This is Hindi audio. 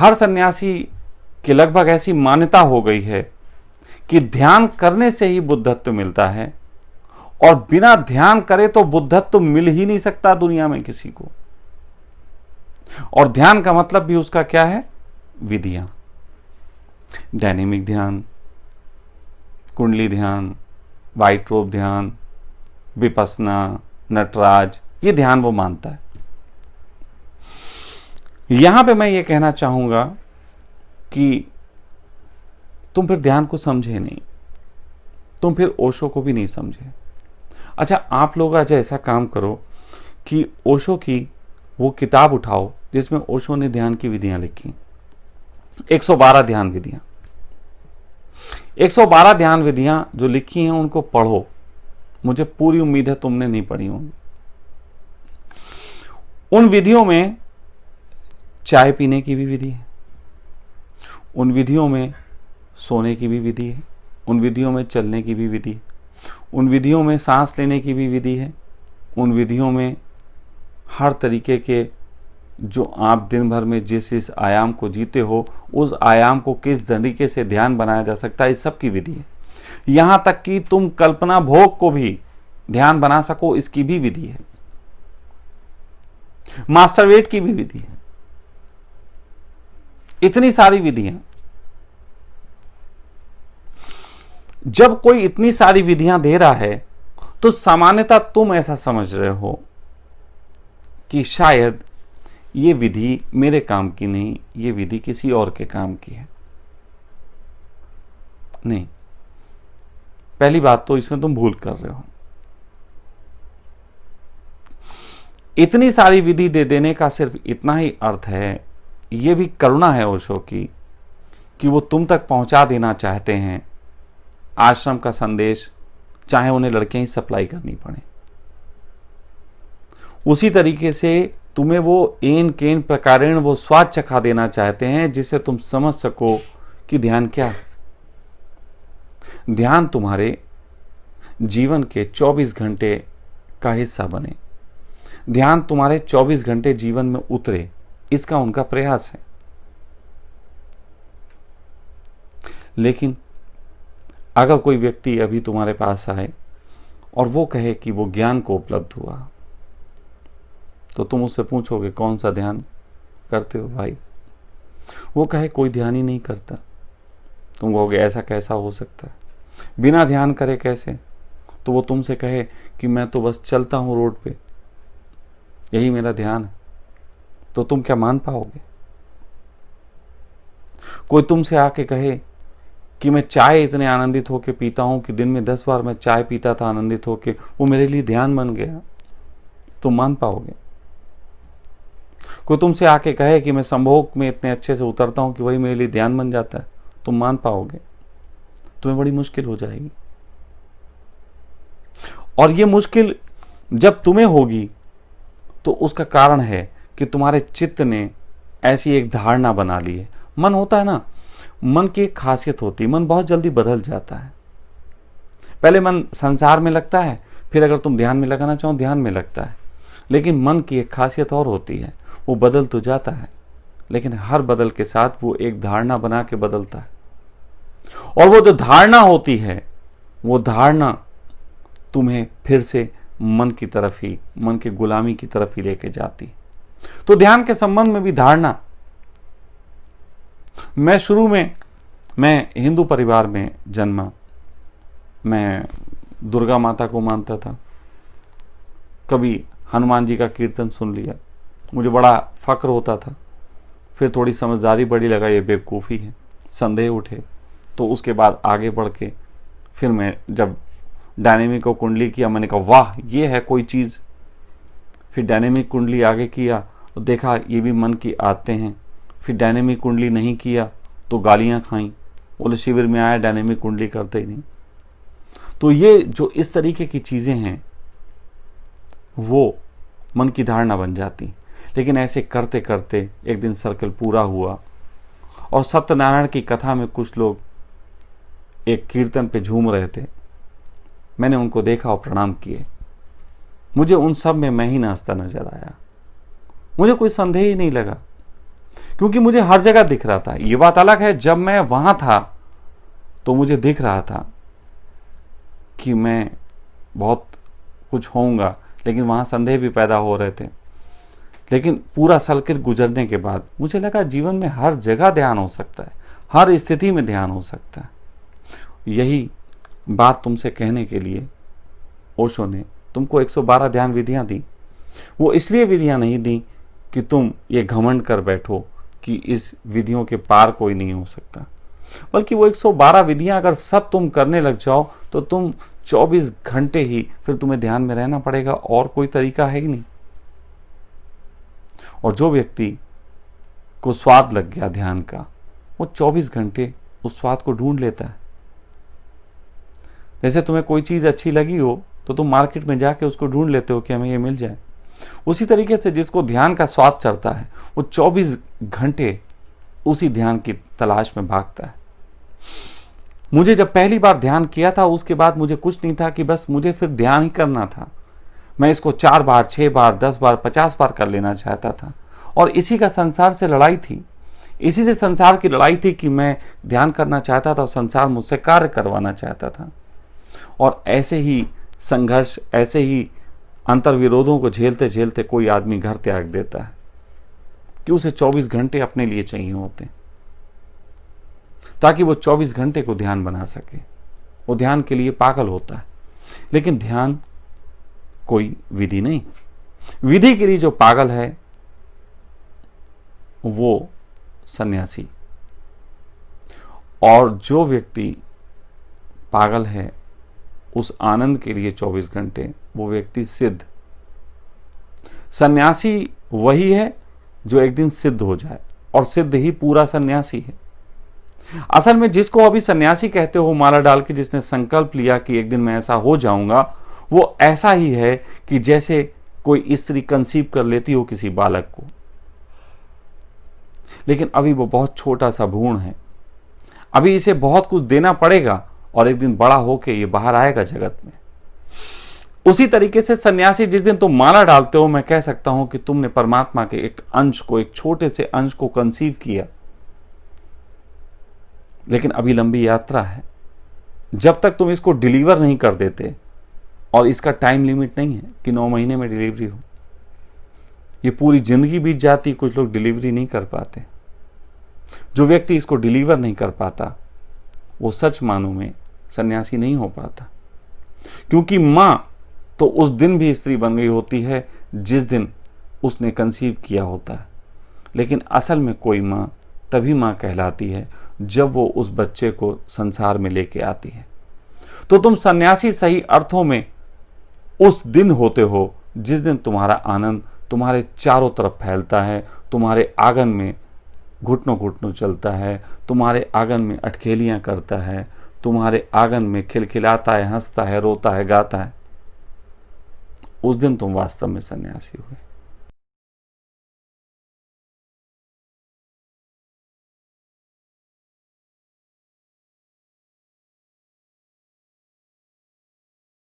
हर सन्यासी की लगभग ऐसी मान्यता हो गई है कि ध्यान करने से ही बुद्धत्व मिलता है, और बिना ध्यान करे तो बुद्धत्व मिल ही नहीं सकता दुनिया में किसी को। और ध्यान का मतलब भी उसका क्या है? विधियां। डायनेमिक ध्यान, कुंडली ध्यान, वाइट रोब ध्यान, विपस्सना, नटराज, ये ध्यान वो मानता है। यहां पे मैं ये कहना चाहूंगा कि तुम फिर ध्यान को समझे नहीं, तुम फिर ओशो को भी नहीं समझे। अच्छा, आप लोग आज ऐसा काम करो कि ओशो की वो किताब उठाओ जिसमें ओशो ने ध्यान की विधियां लिखी, 112 ध्यान विधियां। 112 ध्यान विधियां जो लिखी हैं उनको पढ़ो। मुझे पूरी उम्मीद है तुमने नहीं पढ़ी होंगी। उन विधियों में चाय पीने की भी विधि है, उन विधियों में सोने की भी विधि है, उन विधियों में चलने की भी विधि है, उन विधियों में सांस लेने की भी विधि है, उन विधियों में हर तरीके के जो आप दिन भर में जिस इस आयाम को जीते हो उस आयाम को किस तरीके से ध्यान बनाया जा सकता है, इस सब की विधि है। यहां तक कि तुम कल्पना भोग को भी ध्यान बना सको, इसकी भी विधि है। मास्टरवेट की भी विधि है। इतनी सारी विधियां। जब कोई इतनी सारी विधियां दे रहा है तो सामान्यतः तुम ऐसा समझ रहे हो कि शायद ये विधि मेरे काम की नहीं, ये विधि किसी और के काम की है। नहीं, पहली बात तो इसमें तुम भूल कर रहे हो। इतनी सारी विधि दे देने का सिर्फ इतना ही अर्थ है, ये भी करुणा है ओशो की कि वो तुम तक पहुंचा देना चाहते हैं आश्रम का संदेश, चाहे उन्हें लड़कियां ही सप्लाई करनी पड़े। उसी तरीके से तुम्हें वो एन केन प्रकारेण वो स्वाद चखा देना चाहते हैं जिससे तुम समझ सको कि ध्यान क्या है। ध्यान तुम्हारे जीवन के 24 घंटे का हिस्सा बने, ध्यान तुम्हारे 24 घंटे जीवन में उतरे, इसका उनका प्रयास है। लेकिन अगर कोई व्यक्ति अभी तुम्हारे पास आए और वो कहे कि वो ज्ञान को उपलब्ध हुआ, तो तुम उससे पूछोगे कौन सा ध्यान करते हो भाई? वो कहे कोई ध्यान ही नहीं करता। तुम कहोगे ऐसा कैसा हो सकता है, बिना ध्यान करे कैसे? तो वो तुमसे कहे कि मैं तो बस चलता हूं रोड पे, यही मेरा ध्यान है। तो तुम क्या मान पाओगे? कोई तुमसे आके कहे कि मैं चाय इतने आनंदित होके पीता हूं कि दिन में 10 बार मैं चाय पीता था आनंदित होके, वो मेरे लिए ध्यान बन गया, तुम मान पाओगे? कोई तुमसे आके कहे कि मैं संभोग में इतने अच्छे से उतरता हूं कि वही मेरे लिए ध्यान बन जाता है, तुम मान पाओगे? तुम्हें बड़ी मुश्किल हो जाएगी। और ये मुश्किल जब तुम्हें होगी तो उसका कारण है कि तुम्हारे चित्त ने ऐसी एक धारणा बना ली है। मन होता है ना, मन की एक खासियत होती है, मन बहुत जल्दी बदल जाता है। पहले मन संसार में लगता है, फिर अगर तुम ध्यान में लगाना चाहो ध्यान में लगता है। लेकिन मन की एक खासियत और होती है, वो बदल तो जाता है लेकिन हर बदल के साथ वो एक धारणा बना के बदलता है। और वो जो धारणा होती है, वो धारणा तुम्हें फिर से मन की तरफ ही, मन की गुलामी की तरफ ही लेके जाती। तो ध्यान के संबंध में भी धारणा। मैं शुरू में हिंदू परिवार में जन्मा, मैं दुर्गा माता को मानता था। कभी हनुमान जी का कीर्तन सुन लिया, मुझे बड़ा फक्र होता था। फिर थोड़ी समझदारी बड़ी, लगा ये बेवकूफ़ी है, संदेह उठे। तो उसके बाद आगे बढ़ के फिर मैं जब डायनेमिक और कुंडली किया, मैंने कहा वाह ये है कोई चीज़। फिर डायनेमिक कुंडली आगे किया तो देखा ये भी मन की आदतें हैं। फिर डायनेमिक कुंडली नहीं किया तो गालियाँ खाई, बोले शिविर में आया डायनेमिक कुंडली करते ही नहीं। तो ये जो इस तरीके की चीज़ें हैं वो मन की धारणा बन जाती। लेकिन ऐसे करते करते एक दिन सर्कल पूरा हुआ और सत्यनारायण की कथा में कुछ लोग एक कीर्तन पे झूम रहे थे। मैंने उनको देखा और प्रणाम किए। मुझे उन सब में मैं ही नाचता नजर आया। मुझे कोई संदेह ही नहीं लगा, क्योंकि मुझे हर जगह दिख रहा था। ये बात अलग है, जब मैं वहां था तो मुझे दिख रहा था कि मैं बहुत कुछ होऊंगा, लेकिन वहां संदेह भी पैदा हो रहे थे। लेकिन पूरा सर्किट गुजरने के बाद मुझे लगा जीवन में हर जगह ध्यान हो सकता है, हर स्थिति में ध्यान हो सकता है। यही बात तुमसे कहने के लिए ओशो ने तुमको 112 ध्यान विधियां दी। वो इसलिए विधियां नहीं दी कि तुम ये घमंड कर बैठो कि इस विधियों के पार कोई नहीं हो सकता, बल्कि वो 112 विधियां अगर सब तुम करने लग जाओ तो तुम 24 घंटे ही फिर तुम्हें ध्यान में रहना पड़ेगा, और कोई तरीका है ही नहीं। और जो व्यक्ति को स्वाद लग गया ध्यान का, वो 24 घंटे उस स्वाद को ढूंढ लेता है। जैसे तुम्हें कोई चीज अच्छी लगी हो तो तुम मार्केट में जाके उसको ढूंढ लेते हो कि हमें ये मिल जाए। उसी तरीके से जिसको ध्यान का स्वाद चढ़ता है वो 24 घंटे उसी ध्यान की तलाश में भागता है। मुझे जब पहली बार ध्यान किया था उसके बाद मुझे कुछ नहीं था कि बस मुझे फिर ध्यान ही करना था। मैं इसको 4 बार, 6 बार, 10 बार, 50 बार कर लेना चाहता था, और इसी का संसार से लड़ाई थी। इसी से संसार की लड़ाई थी कि मैं ध्यान करना चाहता था और संसार मुझसे कार्य करवाना चाहता था। और ऐसे ही संघर्ष, ऐसे ही अंतर्विरोधों को झेलते झेलते कोई आदमी घर त्याग देता है कि उसे 24 घंटे अपने लिए चाहिए होते, ताकि वो 24 घंटे को ध्यान बना सके। वो ध्यान के लिए पागल होता है। लेकिन ध्यान कोई विधि नहीं। विधि के लिए जो पागल है वो सन्यासी, और जो व्यक्ति पागल है उस आनंद के लिए 24 घंटे, वो व्यक्ति सिद्ध। सन्यासी वही है जो एक दिन सिद्ध हो जाए, और सिद्ध ही पूरा सन्यासी है। असल में जिसको अभी सन्यासी कहते हो माला डाल के, जिसने संकल्प लिया कि एक दिन मैं ऐसा हो जाऊंगा, वो ऐसा ही है कि जैसे कोई स्त्री कंसीव कर लेती हो किसी बालक को, लेकिन अभी वो बहुत छोटा सा भ्रूण है। अभी इसे बहुत कुछ देना पड़ेगा और एक दिन बड़ा होके ये बाहर आएगा जगत में। उसी तरीके से सन्यासी, जिस दिन तुम माला डालते हो, मैं कह सकता हूं कि तुमने परमात्मा के एक अंश को, एक छोटे से अंश को कंसीव किया। लेकिन अभी लंबी यात्रा है। जब तक तुम इसको डिलीवर नहीं कर देते, और इसका टाइम लिमिट नहीं है कि 9 महीने में डिलीवरी हो, ये पूरी जिंदगी बीत जाती, कुछ लोग डिलीवरी नहीं कर पाते। जो व्यक्ति इसको डिलीवर नहीं कर पाता वो सच मानों में सन्यासी नहीं हो पाता, क्योंकि मां तो उस दिन भी स्त्री बन गई होती है जिस दिन उसने कंसीव किया होता है। लेकिन असल में कोई मां तभी मां कहलाती है जब वो उस बच्चे को संसार में लेके आती है। तो तुम सन्यासी सही अर्थों में उस दिन होते हो जिस दिन तुम्हारा आनंद तुम्हारे चारों तरफ फैलता है, तुम्हारे आंगन में घुटनों घुटनों चलता है, तुम्हारे आंगन में अटखेलियां करता है, तुम्हारे आंगन में खिलखिलाता है, हंसता है, रोता है, गाता है। उस दिन तुम वास्तव में सन्यासी हुए।